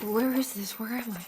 Where is this? Where am I?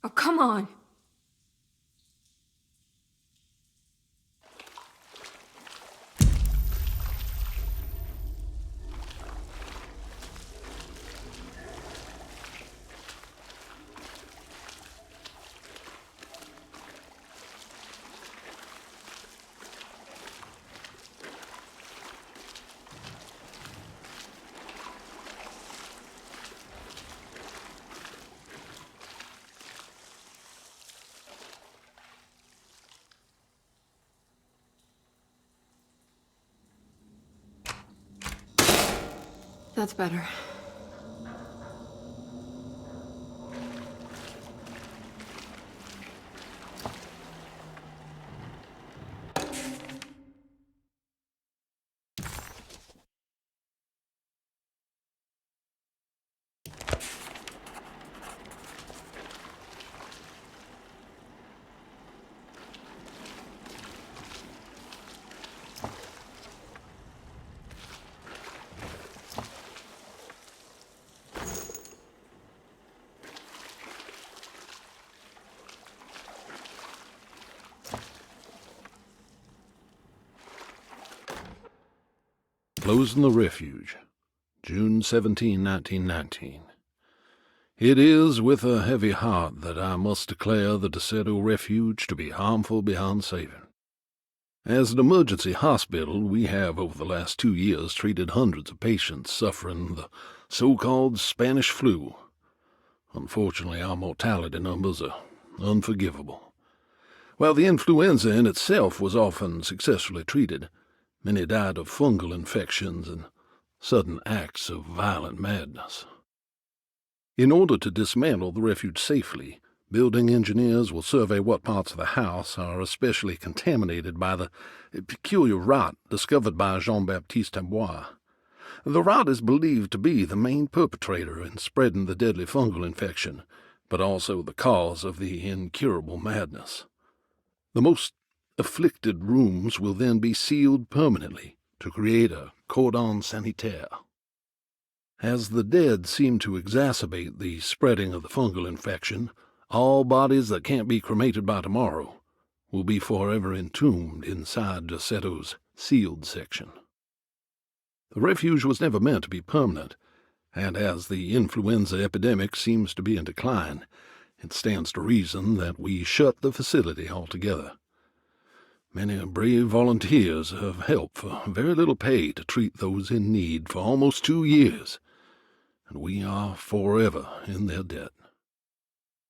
Oh, come on! That's better. Closing the Refuge, June 17, 1919. It is with a heavy heart that I must declare the Decerto Refuge to be harmful beyond saving. As an emergency hospital, we have over the last 2 years treated hundreds of patients suffering the so-called Spanish flu. Unfortunately, our mortality numbers are unforgivable. While the influenza in itself was often successfully treated, many died of fungal infections and sudden acts of violent madness. In order to dismantle the refuge safely, building engineers will survey what parts of the house are especially contaminated by the peculiar rot discovered by Jean-Baptiste Tabois. The rot is believed to be the main perpetrator in spreading the deadly fungal infection, but also the cause of the incurable madness. The most afflicted rooms will then be sealed permanently to create a cordon sanitaire. As the dead seem to exacerbate the spreading of the fungal infection, all bodies that can't be cremated by tomorrow will be forever entombed inside Decerto's sealed section. The refuge was never meant to be permanent, and as the influenza epidemic seems to be in decline, it stands to reason that we shut the facility altogether. Many brave volunteers have helped for very little pay to treat those in need for almost 2 years, and we are forever in their debt.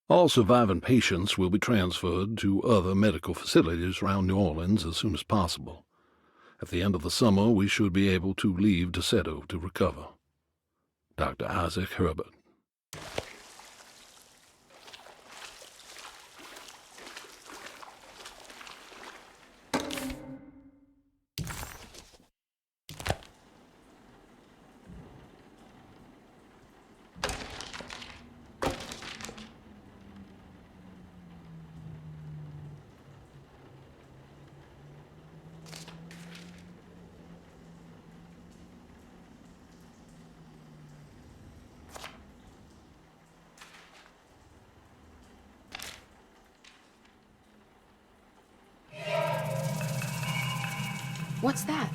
All surviving patients will be transferred to other medical facilities around New Orleans as soon as possible. At the end of the summer, we should be able to leave Decerto to recover. Dr. Isaac Herbert. What's that?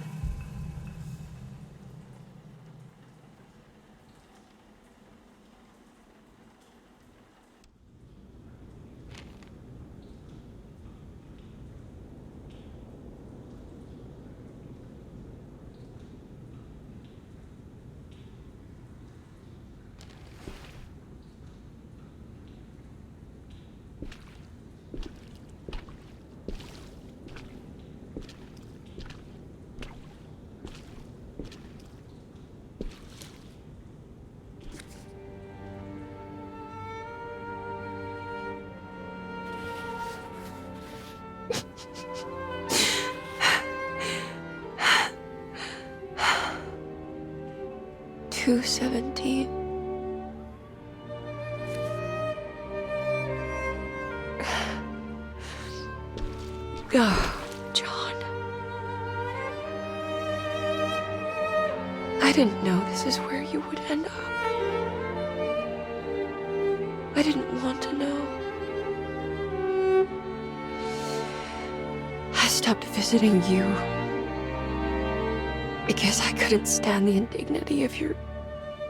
217. Oh, John. I didn't know this is where you would end up. I didn't want to know. I stopped visiting you because I couldn't stand the indignity of your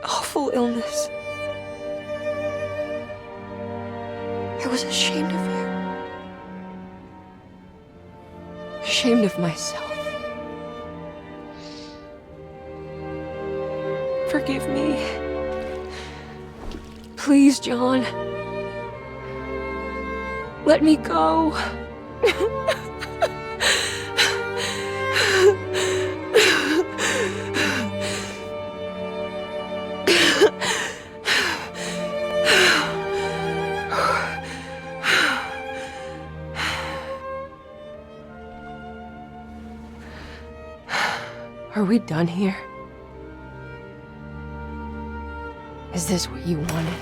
awful illness. I was ashamed of you. Ashamed of myself. Forgive me. Please, John. Let me go. Are we done here? Is this what you wanted?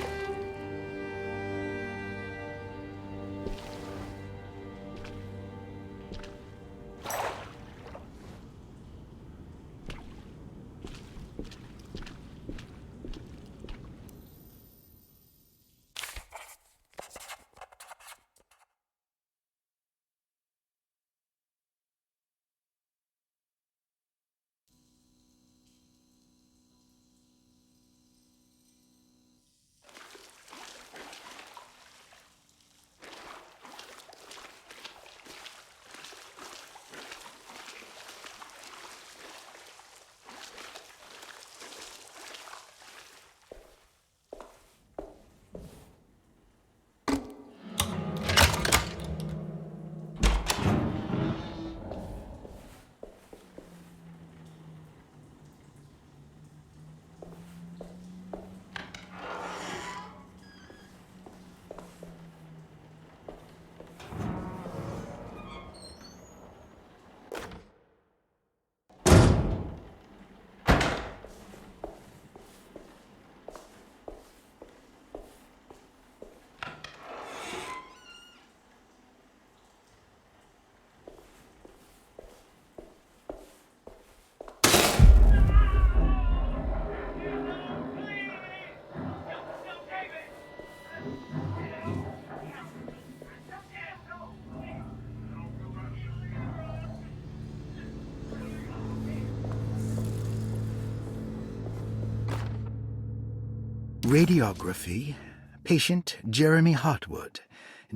Radiography, patient Jeremy Hartwood,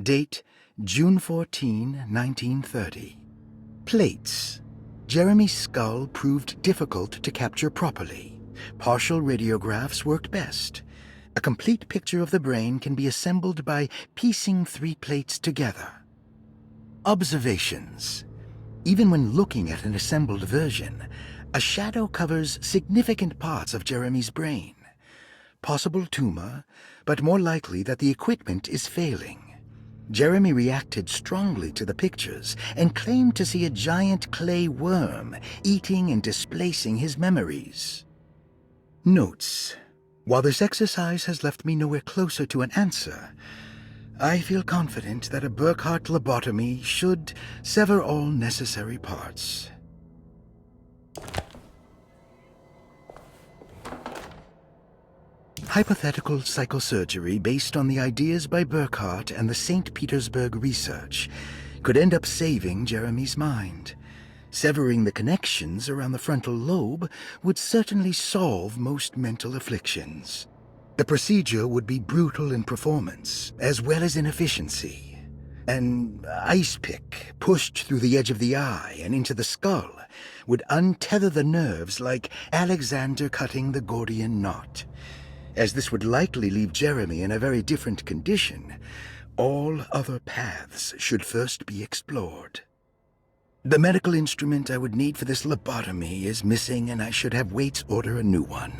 date June 14, 1930. Plates. Jeremy's skull proved difficult to capture properly. Partial radiographs worked best. A complete picture of the brain can be assembled by piecing 3 plates together. Observations. Even when looking at an assembled version, a shadow covers significant parts of Jeremy's brain. Possible tumor, but more likely that the equipment is failing. Jeremy reacted strongly to the pictures and claimed to see a giant clay worm eating and displacing his memories. Notes. While this exercise has left me nowhere closer to an answer, I feel confident that a Burkhardt lobotomy should sever all necessary parts. Hypothetical psychosurgery based on the ideas by Burkhardt and the St. Petersburg research could end up saving Jeremy's mind. Severing the connections around the frontal lobe would certainly solve most mental afflictions. The procedure would be brutal in performance, as well as in efficiency. An ice pick pushed through the edge of the eye and into the skull would untether the nerves like Alexander cutting the Gordian knot. As this would likely leave Jeremy in a very different condition, all other paths should first be explored. The medical instrument I would need for this lobotomy is missing, and I should have Waits order a new one.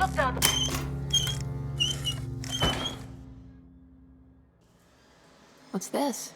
Look down the... What's this?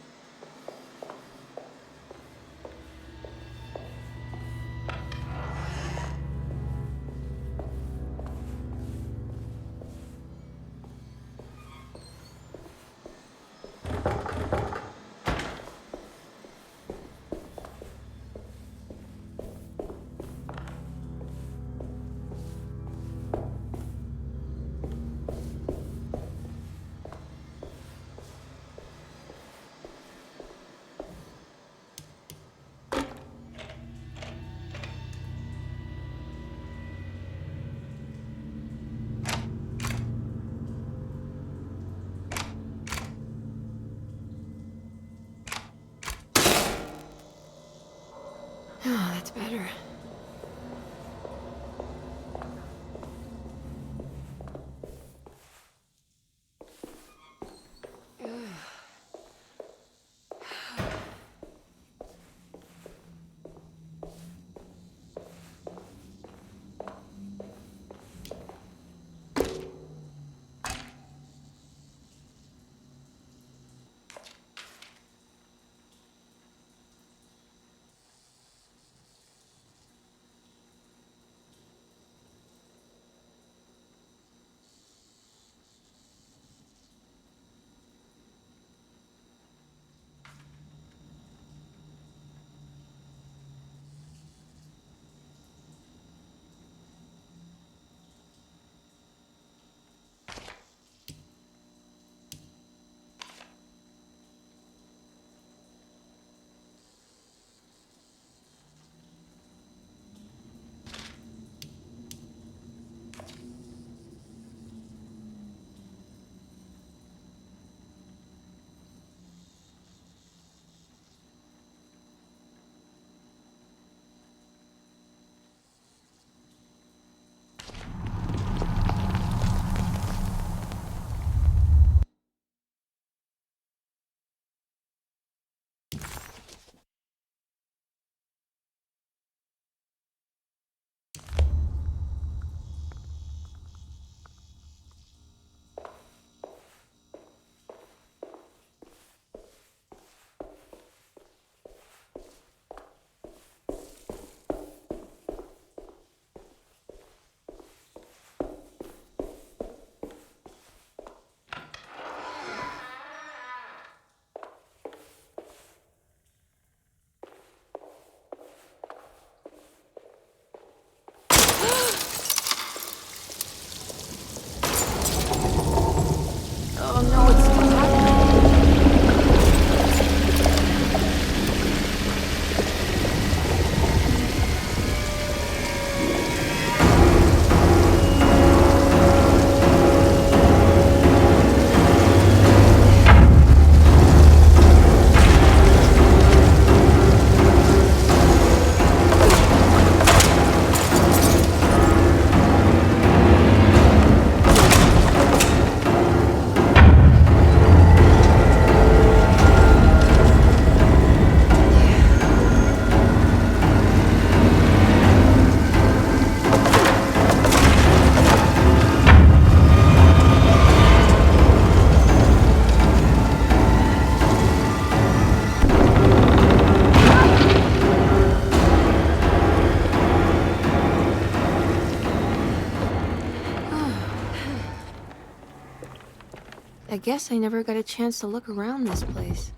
Oh, that's better. I guess I never got a chance to look around this place.